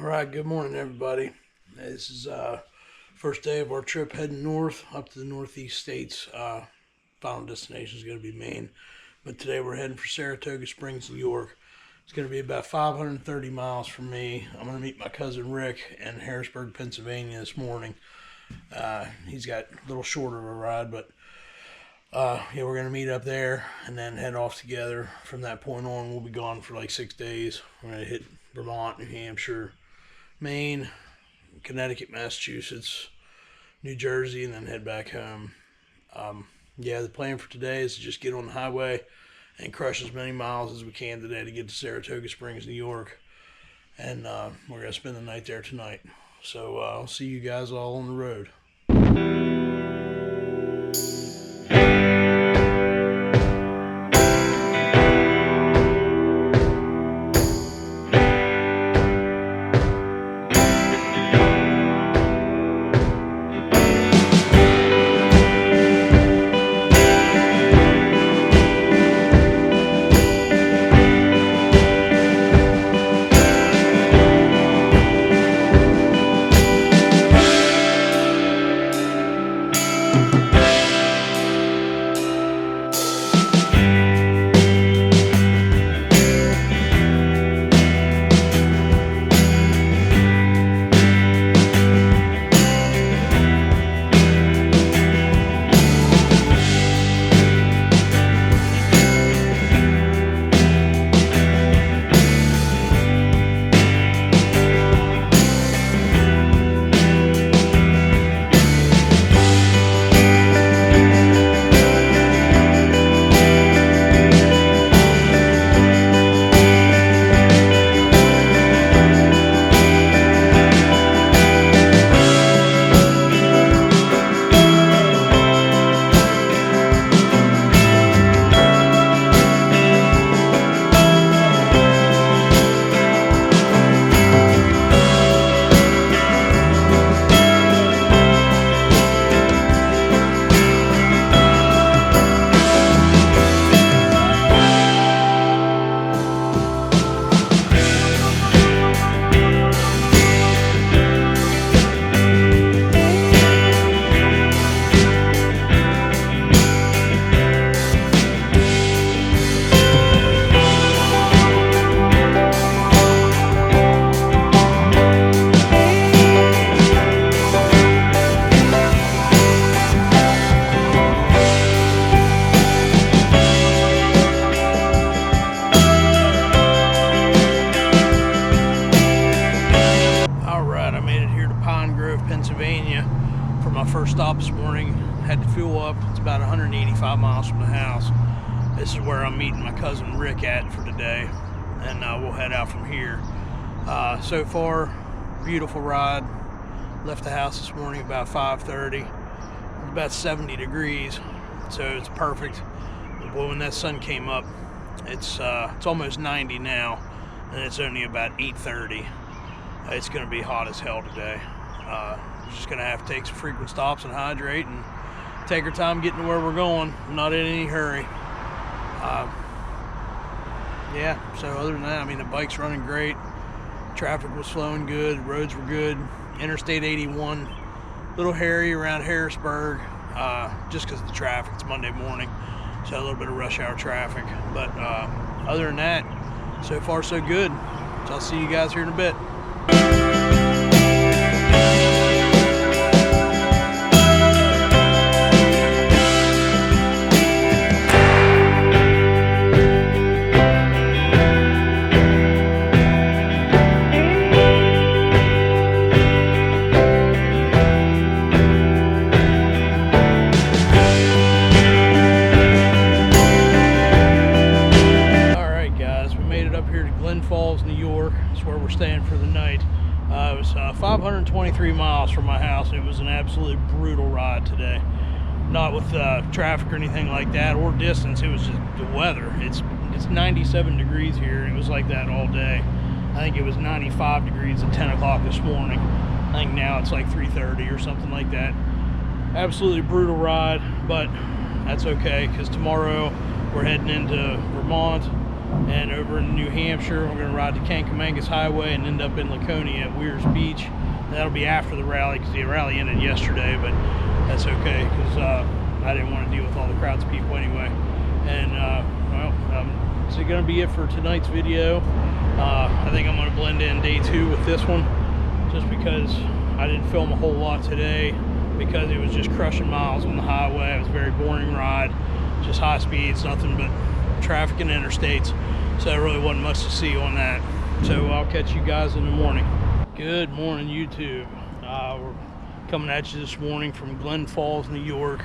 Alright, good morning everybody. This is first day of our trip heading north up to the northeast states. Final destination is going to be Maine, but today we're heading for Saratoga Springs, New York. It's going to be about 530 miles from me. I'm going to meet my cousin Rick in Harrisburg, Pennsylvania this morning. He's got a little shorter of a ride, but yeah, we're going to meet up there and then head off together. From that point on, we'll be gone for like 6 days. We're going to hit Vermont, New Hampshire, Maine, Connecticut, Massachusetts, New Jersey, and then head back home. Yeah, the plan for today is to just get on the highway and crush as many miles as we can today to get to Saratoga Springs, New York. And we're going to spend the night there tonight. So I'll see you guys all on the road. Pennsylvania for my first stop this morning. Had to fuel up. It's about 185 miles from the house. This is where I'm meeting my cousin Rick at for today, and we'll head out from here. So far, beautiful ride. Left the house this morning about 5:30. It's about 70 degrees, so it's perfect. But when that sun came up, it's almost 90 now, and it's only about 8:30. It's going to be hot as hell today. We're just going to have to take some frequent stops and hydrate and take our time getting to where we're going. I'm not in any hurry. Yeah, so other than that, I mean, the bike's running great. Traffic was flowing good. Roads were good. Interstate 81, a little hairy around Harrisburg, just because of the traffic. It's Monday morning, so a little bit of rush hour traffic. But other than that, so far so good. So I'll see you guys here in a bit. New York. That's where we're staying for the night. It was 523 miles from my house. It was an absolutely brutal ride today. Not with traffic or anything like that, or distance. It was just the weather. It's 97 degrees here. It was like that all day. I think it was 95 degrees at 10 o'clock this morning. I think now it's like 3:30 or something like that. Absolutely brutal ride, but that's okay, because tomorrow we're heading into Vermont, And over in New Hampshire, we're going to ride the Kancamagus Highway and end up in Laconia at Weirs Beach. That'll be after the rally because the rally ended yesterday, but that's okay because I didn't want to deal with all the crowds of people anyway. And this is going to be it for tonight's video. I think I'm going to blend in day 2 with this one just because I didn't film a whole lot today because it was just crushing miles on the highway. It was a very boring ride, just high speeds, nothing but traffic and interstates, so there really wasn't much to see on that. So I'll catch you guys in the morning. Good morning, YouTube. We're coming at you this morning from Glen Falls, New York,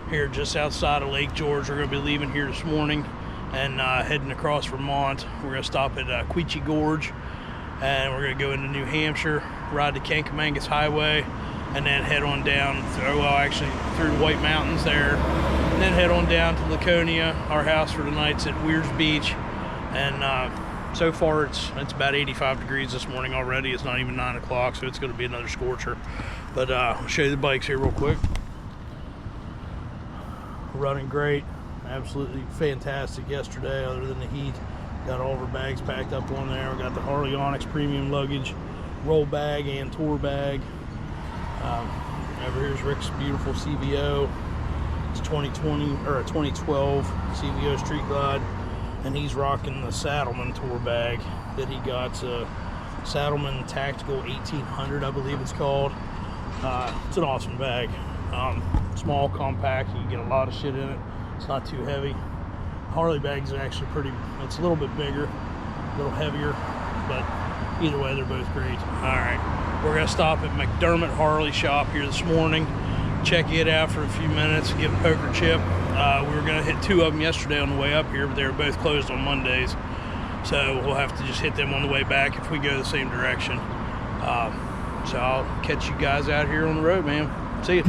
here just outside of Lake George. We're going to be leaving here this morning and heading across Vermont. We're going to stop at Quechee Gorge, and we're going to go into New Hampshire, ride the Kancamagus Highway, and then head on down through the White Mountains there, and then head on down to Laconia. Our house for tonight's at Weirs Beach, and so far it's about 85 degrees this morning already. It's not even 9 o'clock, so it's going to be another scorcher. But I'll show you the bikes here real quick. Running great, absolutely fantastic yesterday other than the heat. Got all of our bags packed up on there. We got the Harley Onyx premium luggage, roll bag and tour bag. Over here's Rick's beautiful CVO. It's 2020 or a 2012 CVO Street Glide, and he's rocking the Saddleman tour bag that he got. Saddleman Tactical 1800, I believe it's called. It's an awesome bag. Small, compact. You can get a lot of shit in it. It's not too heavy. Harley bags are actually it's a little bit bigger, a little heavier, but either way, they're both great. All right. We're going to stop at McDermott Harley shop here this morning, check it out for a few minutes, give a poker chip. We were going to hit 2 of them yesterday on the way up here, but they were both closed on Mondays. So we'll have to just hit them on the way back if we go the same direction. So I'll catch you guys out here on the road, man. See you.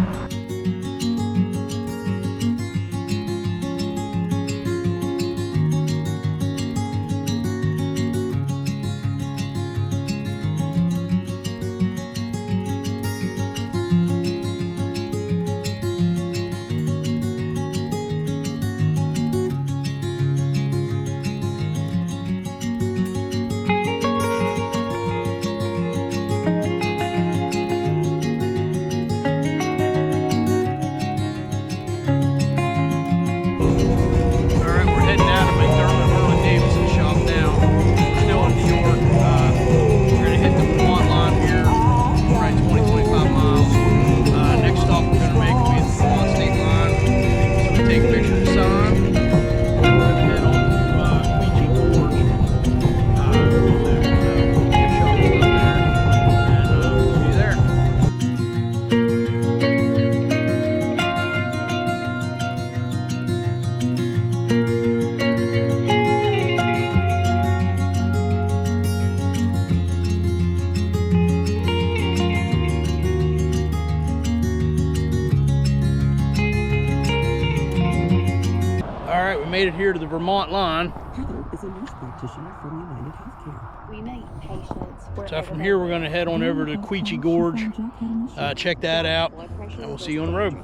Made it here to the Vermont line. Heather is a nurse practitioner from United Healthcare. We meet patients. So from here, we're going to head on over to Quechee Gorge, check that out, and we'll see you on the road.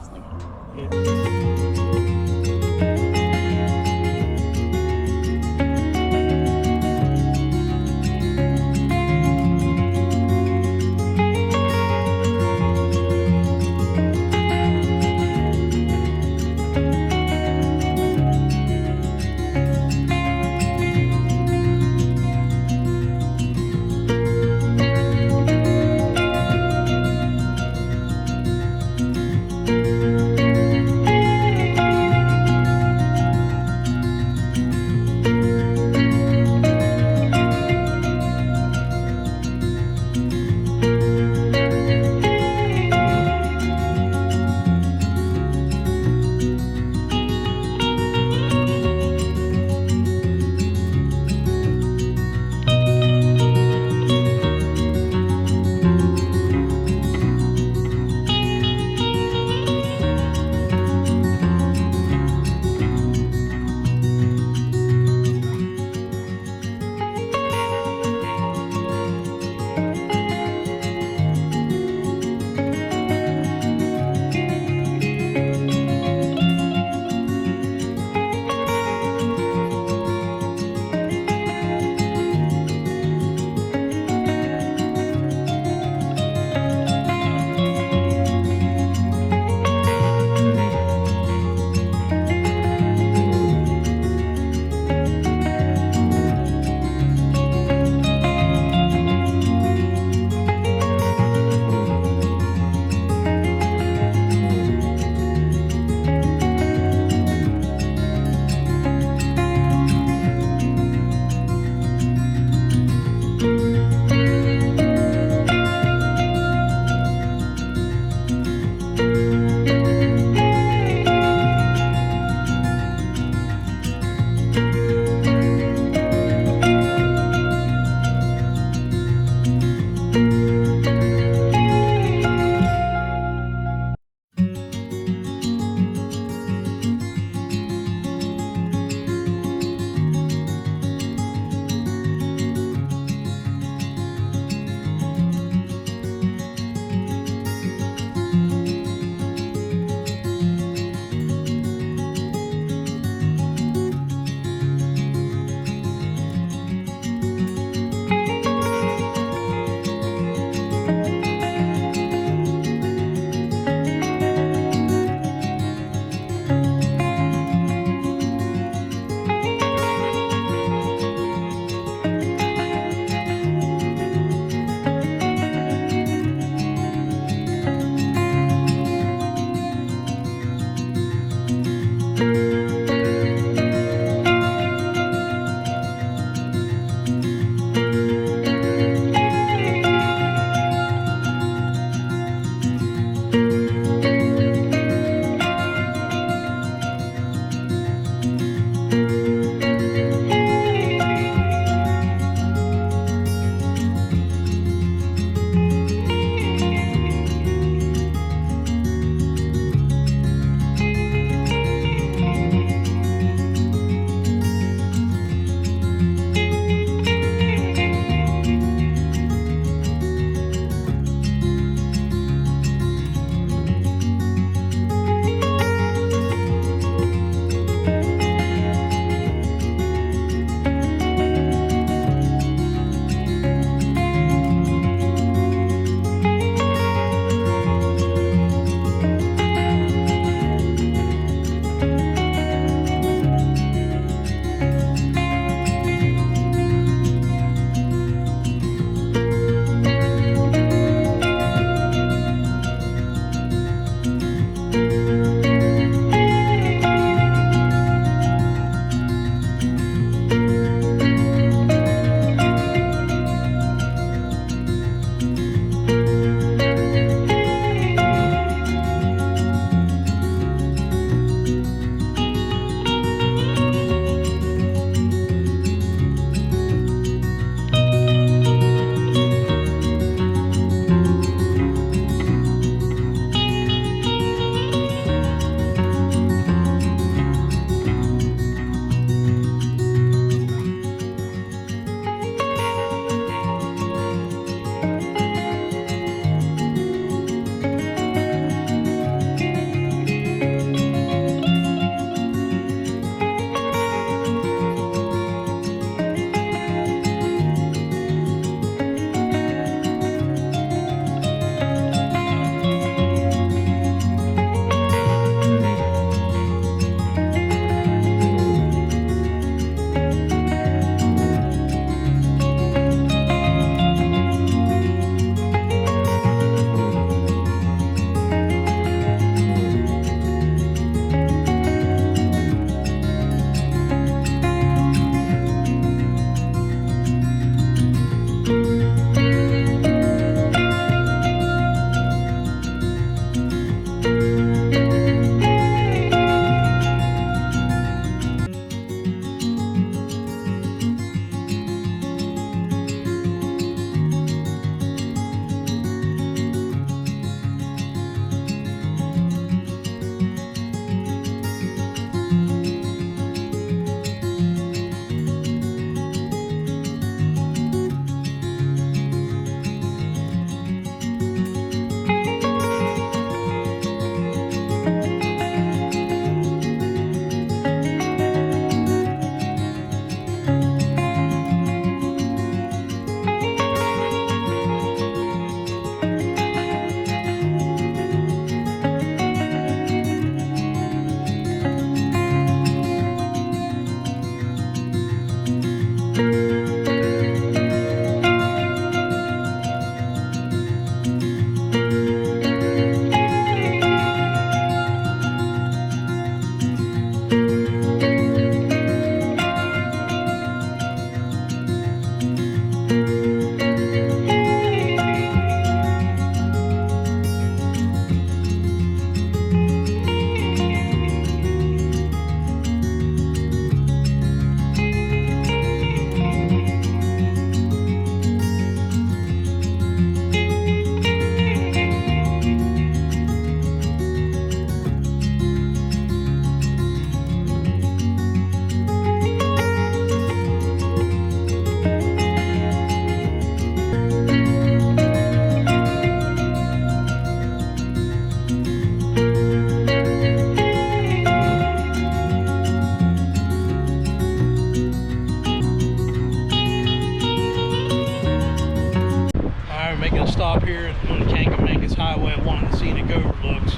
here on the Kancamagus Highway at one of the scenic overlooks.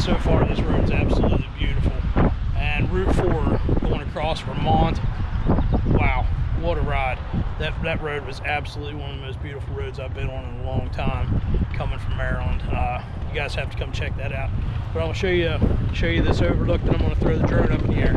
So far this road's absolutely beautiful. And Route 4 going across Vermont, wow, what a ride. That road was absolutely one of the most beautiful roads I've been on in a long time, coming from Maryland. You guys have to come check that out. But I'm gonna show you this overlook, and I'm gonna throw the drone up in the air.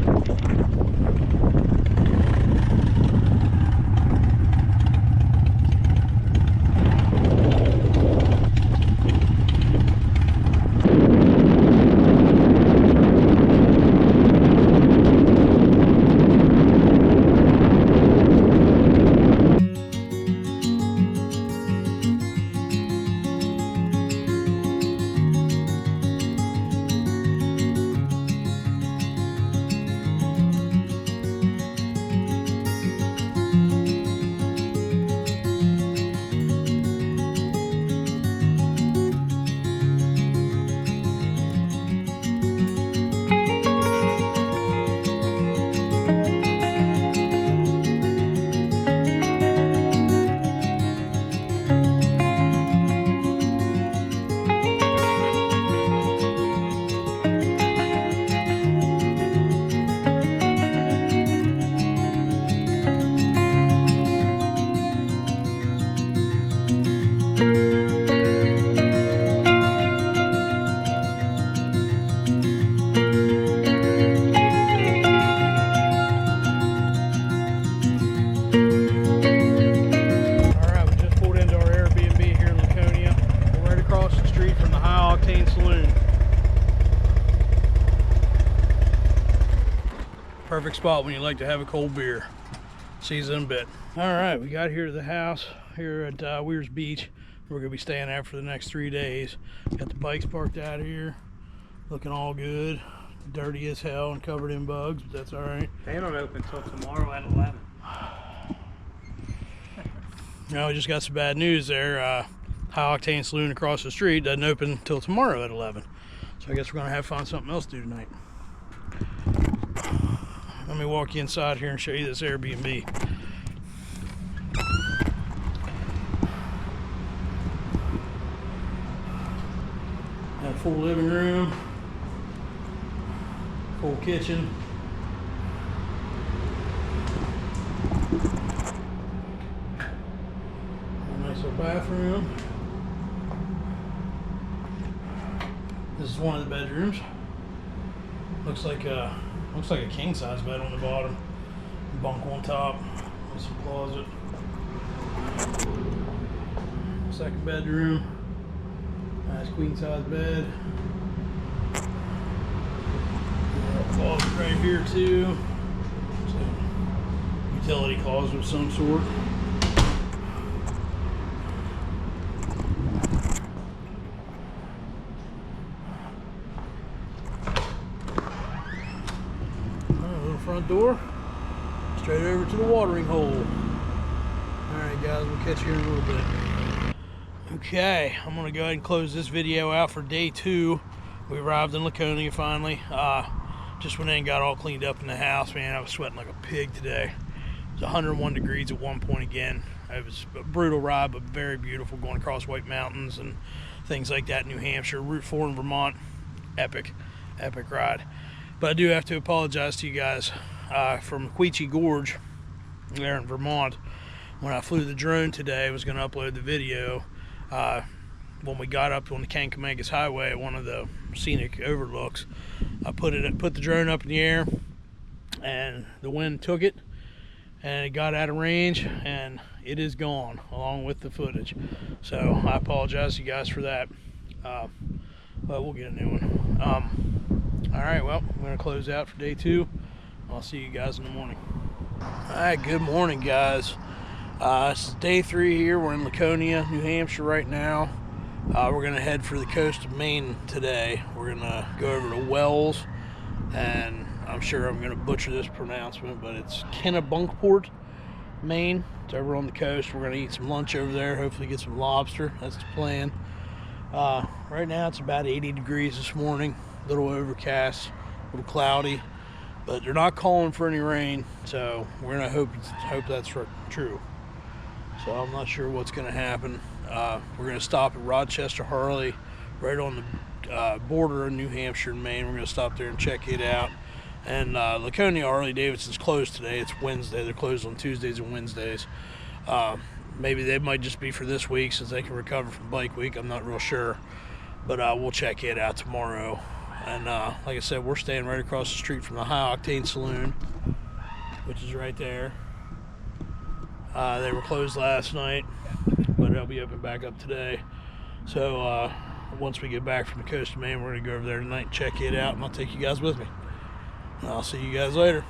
Perfect spot when you like to have a cold beer. See you in a bit. All right, we got here to the house here at Weir's Beach. We're gonna be staying there for the next 3 days. Got the bikes parked out here, looking all good. Dirty as hell and covered in bugs, but that's all right. They don't open till tomorrow at 11. Now we just got some bad news there. High Octane Saloon across the street doesn't open till tomorrow at 11. So I guess we're gonna have to find something else to do tonight. Let me walk you inside here and show you this Airbnb. Got a full living room, full kitchen. A nice little bathroom. This is one of the bedrooms. Looks like a king size bed on the bottom, bunk on top, with some closet. Second bedroom, nice queen size bed. Closet right here too. So, utility closet of some sort. Front door, straight over to the watering hole. Alright guys, we'll catch you in a little bit. Okay, I'm gonna go ahead and close this video out for day 2. We arrived in Laconia finally. Just went in and got all cleaned up in the house. Man, I was sweating like a pig today. It was 101 degrees at one point again. It was a brutal ride, but very beautiful, going across White Mountains and things like that in New Hampshire. Route 4 in Vermont, epic ride. But I do have to apologize to you guys from Queechy Gorge there in Vermont. When I flew the drone today, I was going to upload the video. When we got up on the Kancamagus Highway at one of the scenic overlooks, I put the drone up in the air, and the wind took it, and it got out of range, and it is gone along with the footage. So I apologize to you guys for that. But we'll get a new one. Alright, well, I'm going to close out for day 2. I'll see you guys in the morning. Alright, good morning, guys. It's day 3 here. We're in Laconia, New Hampshire right now. We're going to head for the coast of Maine today. We're going to go over to Wells, and I'm sure I'm going to butcher this pronouncement, but it's Kennebunkport, Maine. It's over on the coast. We're going to eat some lunch over there, hopefully get some lobster. That's the plan. Right now it's about 80 degrees this morning. A little overcast, a little cloudy, but they're not calling for any rain, so we're gonna hope that's true. So So I'm not sure what's going to happen. We're going to stop at Rochester Harley, right on the border of New Hampshire and Maine. We're going to stop there and check it out. And Laconia Harley Davidson's closed today. It's Wednesday. They're closed on Tuesdays and Wednesdays. Maybe they might just be for this week since they can recover from bike week. I'm not real sure. But we'll check it out tomorrow. And like I said, we're staying right across the street from the High Octane Saloon, which is right there. They were closed last night, but they'll be open back up today. So once we get back from the coast of Maine, we're going to go over there tonight and check it out, and I'll take you guys with me. And I'll see you guys later.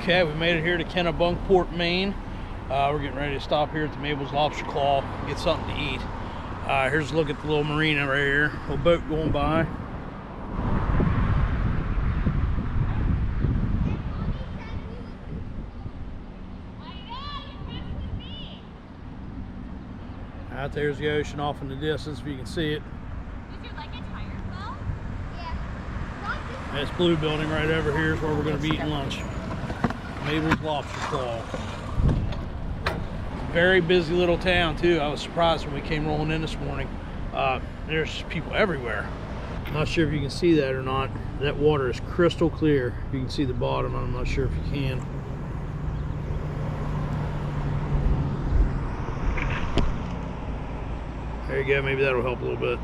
Okay, we made it here to Kennebunkport, Maine. We're getting ready to stop here at the Mabel's Lobster Claw, get something to eat. Here's a look at the little marina right here. Little boat going by. Out there's the ocean off in the distance, if you can see it. Is it like a tire well? Yeah. This blue building right over here is where we're going to be eating lunch. Mabel's Lobster Claw. Very busy little town too. I was surprised when we came rolling in this morning. There's people everywhere. I'm not sure if you can see that or not. That water is crystal clear. You can see the bottom. I'm not sure if you can. There you go. Maybe that'll help a little bit.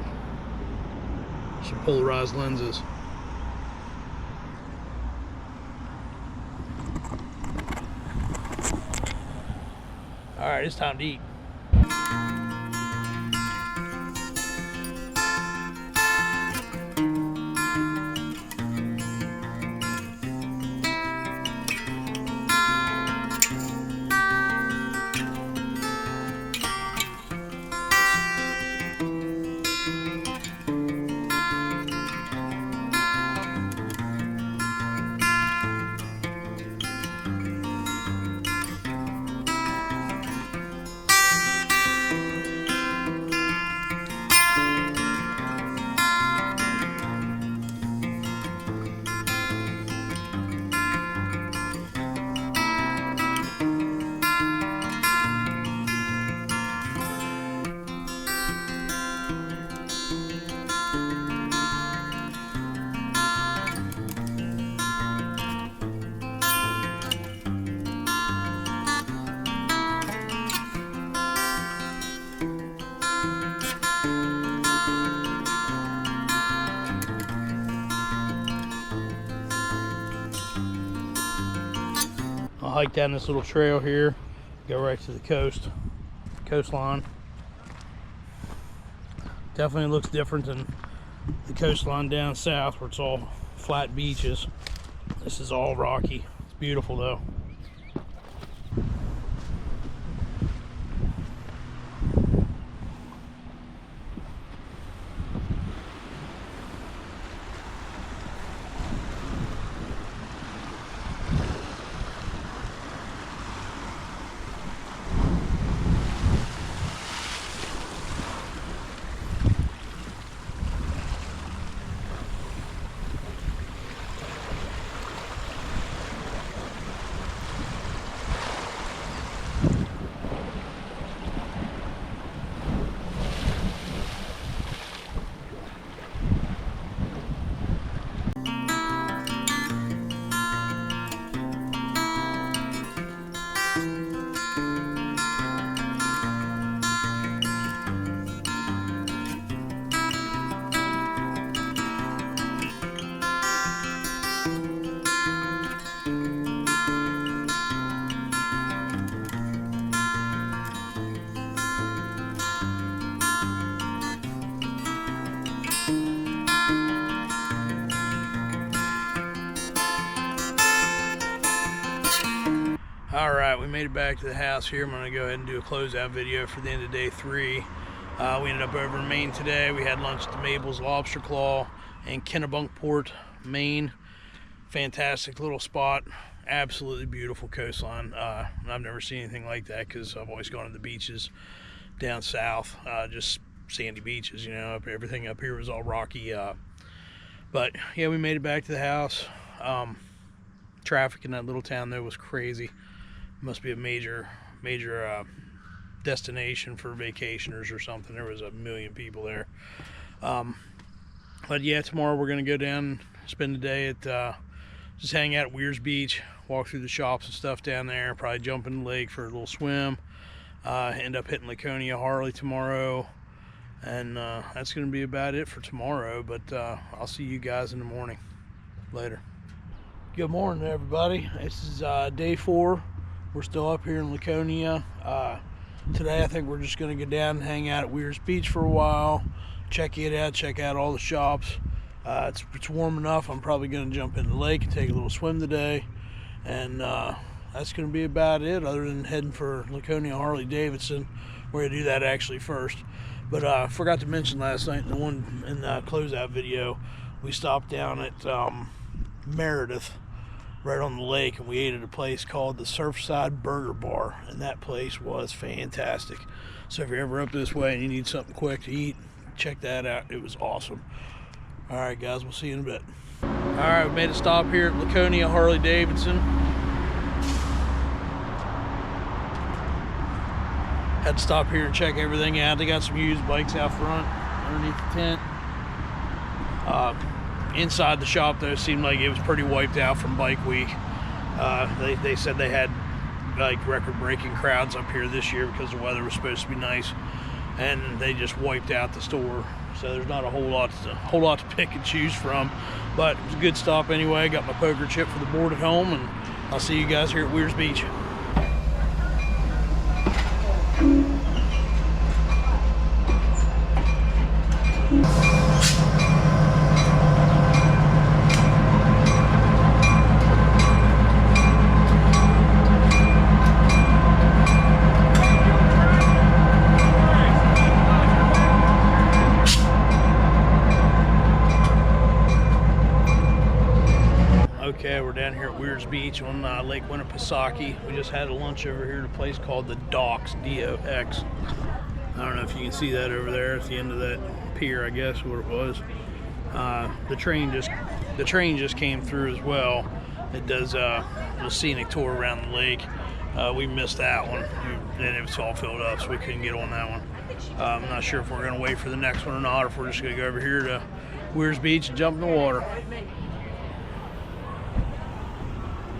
Some polarized lenses. All right, it's time to eat. hike down this little trail here, go right to the coastline. Definitely looks different than the coastline down south where it's all flat beaches. This is all rocky. It's beautiful though. Alright, we made it back to the house here. I'm going to go ahead and do a closeout video for the end of day 3. We ended up over in Maine today. We had lunch at the Mabel's Lobster Claw in Kennebunkport, Maine. Fantastic little spot. Absolutely beautiful coastline. I've never seen anything like that because I've always gone to the beaches down south. Just sandy beaches, you know. Everything up here was all rocky. But yeah, we made it back to the house. Traffic in that little town though was crazy. Must be a major destination for vacationers or something. There was a million people there. But yeah, tomorrow we're gonna go down, spend the day at just hang out at Weirs Beach, walk through the shops and stuff down there, probably jump in the lake for a little swim, end up hitting Laconia Harley tomorrow, and that's gonna be about it for tomorrow. But I'll see you guys in the morning. Later. Good morning, everybody. This is day 4. We're still up here in Laconia. Today I think we're just going to go down and hang out at Weirs Beach for a while, check it out, check out all the shops. It's warm enough. I'm probably going to jump in the lake and take a little swim today, and that's going to be about it, other than heading for Laconia Harley Davidson. We're going to do that actually first. But I forgot to mention last night in the closeout video, we stopped down at Meredith, right on the lake, and we ate at a place called the Surfside Burger Bar, and that place was fantastic. So if you're ever up this way and you need something quick to eat, check that out. It was awesome. All right, guys, we'll see you in a bit. All right, we made a stop here at Laconia Harley Davidson. Had to stop here and check everything out. They got some used bikes out front underneath the tent. Inside the shop though, it seemed like it was pretty wiped out from Bike Week. They said they had like record-breaking crowds up here this year because the weather was supposed to be nice, and they just wiped out the store. So there's not a whole lot to pick and choose from, but it was a good stop anyway. I got my poker chip for the board at home, and I'll see you guys here at Weirs Beach. Okay, we're down here at Weirs Beach on Lake Winnipesaukee. We just had a lunch over here at a place called the Docks, D-O-X. I don't know if you can see that over there at the end of that pier, I guess what it was. The train just came through as well. It does a scenic tour around the lake. We missed that one, and it was all filled up, so we couldn't get on that one. I'm not sure if we're going to wait for the next one or not, or if we're just going to go over here to Weirs Beach and jump in the water.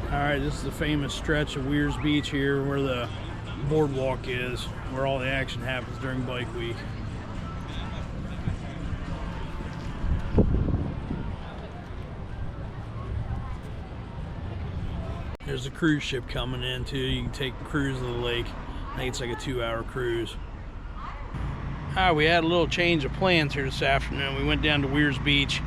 Alright, this is the famous stretch of Weirs Beach here where the boardwalk is, where all the action happens during Bike Week. There's a cruise ship coming in too. You can take a cruise of the lake. I think it's like a 2-hour cruise. We had a little change of plans here this afternoon. We went down to Weirs Beach.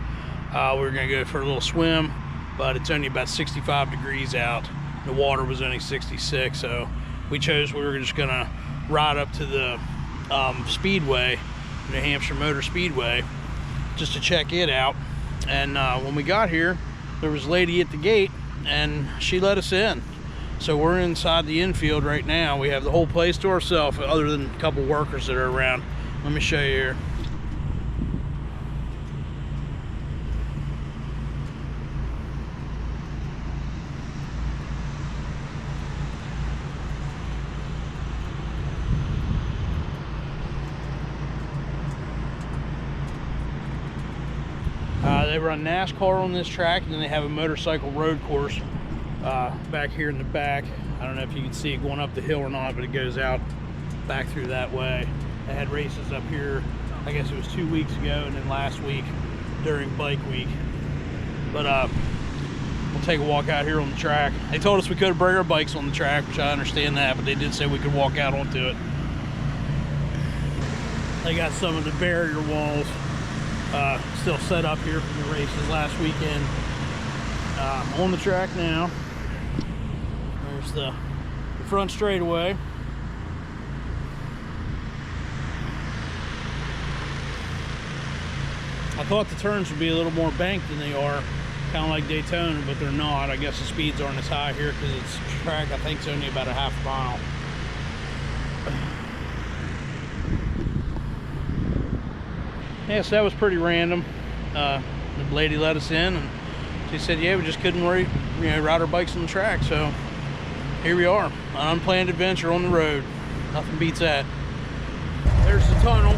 We were gonna go for a little swim, but it's only about 65 degrees out. The water was only 66, so we were just gonna ride up to the speedway, New Hampshire Motor Speedway, just to check it out. And when we got here, there was a lady at the gate and she let us in. So we're inside the infield right now. We have the whole place to ourselves other than a couple workers that are around. Let me show you here. They run NASCAR on this track, and then they have a motorcycle road course back here in the back. I don't know if you can see it going up the hill or not, but it goes out back through that way. They had races up here, I guess it was 2 weeks ago, and then last week during bike week. But we'll take a walk out here on the track. They told us we could bring our bikes on the track, which I understand that, but they did say we could walk out onto it. They got some of the barrier walls still set up here from the races last weekend. On the track now. There's the front straightaway. I thought the turns would be a little more banked than they are, kind of like Daytona, but they're not. I guess the speeds aren't as high here because it's track, I think it's only about a half mile. Yeah, so that was pretty random. The lady let us in and she said, yeah, we just couldn't ride our bikes on the track. So here we are, an unplanned adventure on the road. Nothing beats that. There's the tunnel.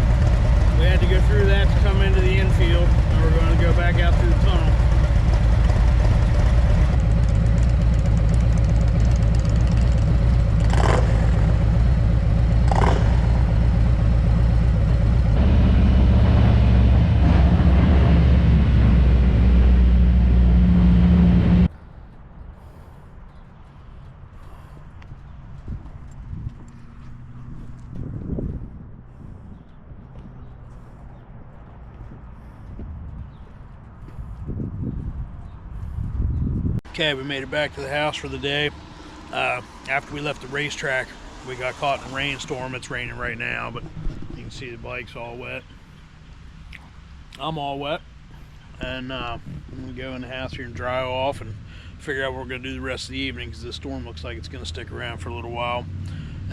We had to go through that to come into the infield, and we're going to go back out through the tunnel. Okay, we made it back to the house for the day. After we left the racetrack, we got caught in a rainstorm. It's raining right now, but you can see the bike's all wet. I'm all wet. And I'm gonna go in the house here and dry off and figure out what we're gonna do the rest of the evening, because the storm looks like it's gonna stick around for a little while.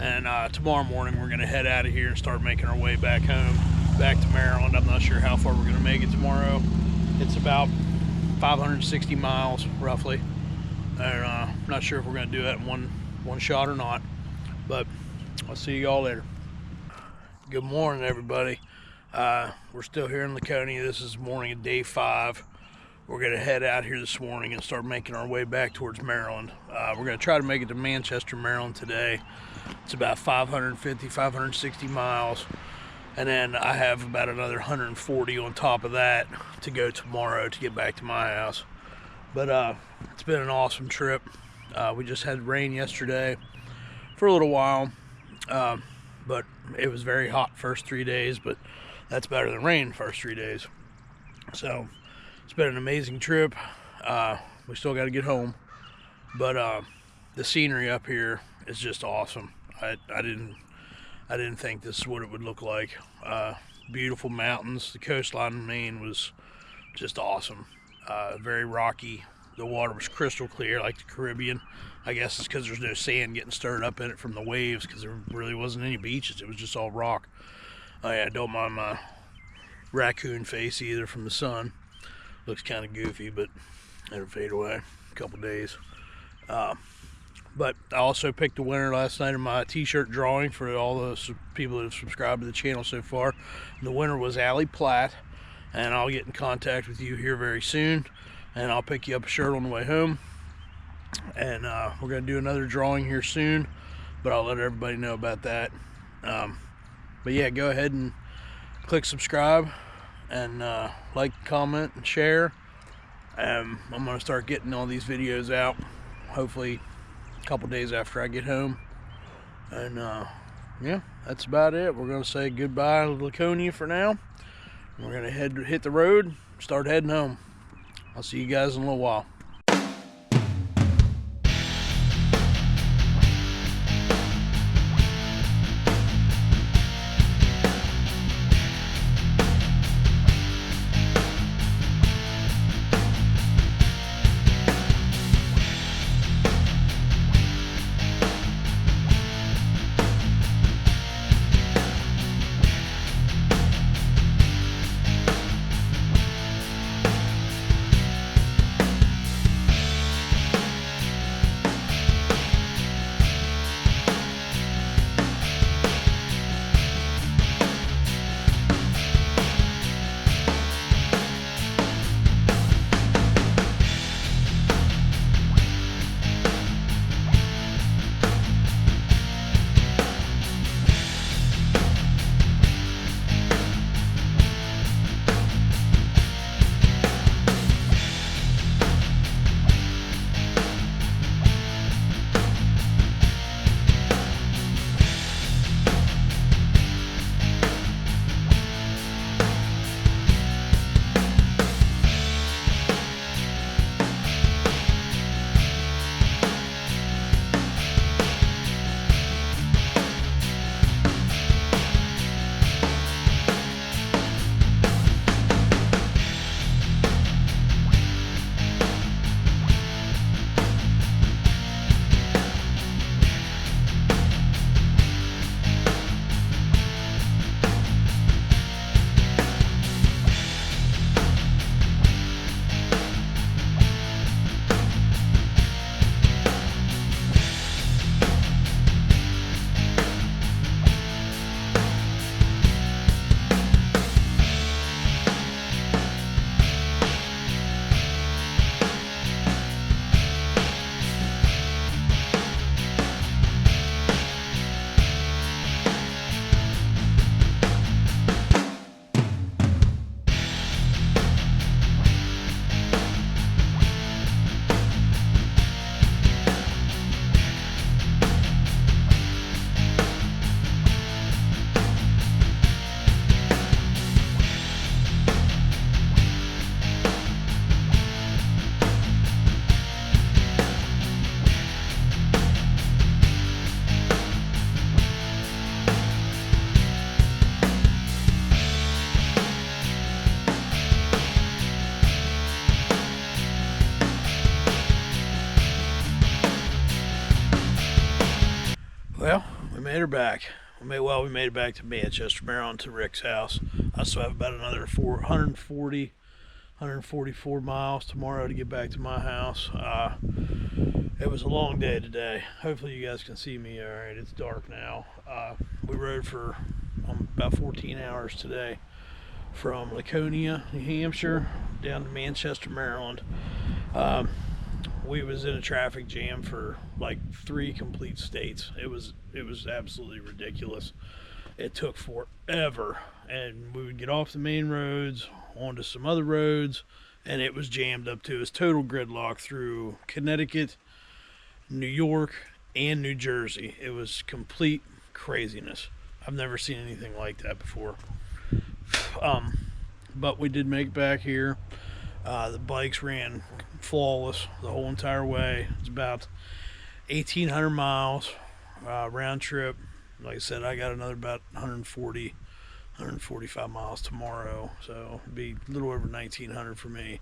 And tomorrow morning we're gonna head out of here and start making our way back home, back to Maryland. I'm not sure how far we're gonna make it tomorrow. It's about 560 miles roughly. And I'm not sure if we're going to do it in one shot or not, but I'll see you all later. Good morning, everybody. We're still here in Laconia. This is morning of day 5. We're going to head out here this morning and start making our way back towards Maryland. We're going to try to make it to Manchester, Maryland today. It's about 560 miles. And then I have about another 140 on top of that to go tomorrow to get back to my house. But it's been an awesome trip. We just had rain yesterday for a little while, but it was very hot first 3 days, but that's better than rain first 3 days. So it's been an amazing trip. We still got to get home, but the scenery up here is just awesome. I didn't think this is what it would look like. Beautiful mountains. The coastline in Maine was just awesome. Very rocky. The water was crystal clear like the Caribbean. I guess it's because there's no sand getting stirred up in it from the waves, because there really wasn't any beaches. It was just all rock. Oh yeah, don't mind my raccoon face either from the sun. Looks kind of goofy, but it'll fade away in a couple days. But I also picked the winner last night of my t-shirt drawing for all the people that have subscribed to the channel so far. And the winner was Allie Platt, and I'll get in contact with you here very soon, and I'll pick you up a shirt on the way home. And we're going to do another drawing here soon, but I'll let everybody know about that. But yeah, go ahead and click subscribe and like, comment, and share. I'm going to start getting all these videos out hopefully couple days after I get home. And yeah, that's about it. We're gonna say goodbye to Laconia for now. We're gonna hit the road, start heading home. I'll see you guys in a little while. Well, we made her back. We made it back to Manchester, Maryland, to Rick's house. I still have about another 144 miles tomorrow to get back to my house. It was a long day today. Hopefully you guys can see me all right. It's dark now. We rode for about 14 hours today from Laconia, New Hampshire, down to Manchester, Maryland. We was in a traffic jam for like 3 complete states. It was absolutely ridiculous. It took forever, and we would get off the main roads onto some other roads, and it was jammed up too. It was total gridlock through Connecticut, New York, and New Jersey. It was complete craziness. I've never seen anything like that before. But we did make it back here. The bikes ran flawless the whole entire way. It's about 1,800 miles round trip. Like I said, I got another about 145 miles tomorrow, so it'd be a little over 1,900 for me.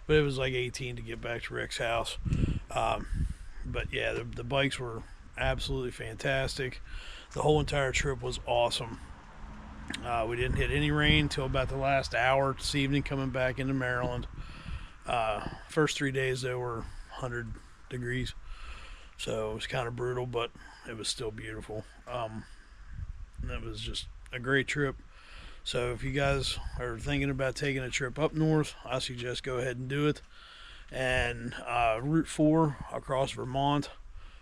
But it was like 18 to get back to Rick's house. But yeah, the bikes were absolutely fantastic. The whole entire trip was awesome. We didn't hit any rain until about the last hour this evening coming back into Maryland. First 3 days though were 100 degrees, so it was kind of brutal, but it was still beautiful. That was just a great trip. So if you guys are thinking about taking a trip up north, I suggest go ahead and do it. And Route 4 across Vermont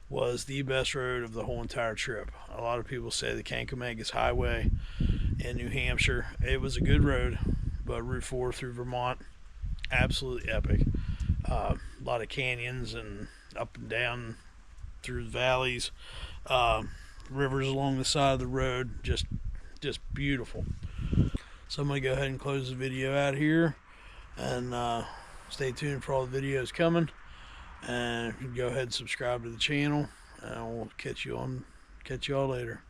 was the best road of the whole entire trip. A lot of people say the Kancamagus Highway in New Hampshire. It was a good road, but Route 4 through Vermont, absolutely epic. A lot of canyons and up and down through the valleys, rivers along the side of the road. Just beautiful. So I'm gonna go ahead and close the video out here, and stay tuned for all the videos coming. And go ahead and subscribe to the channel, and we'll catch you all later.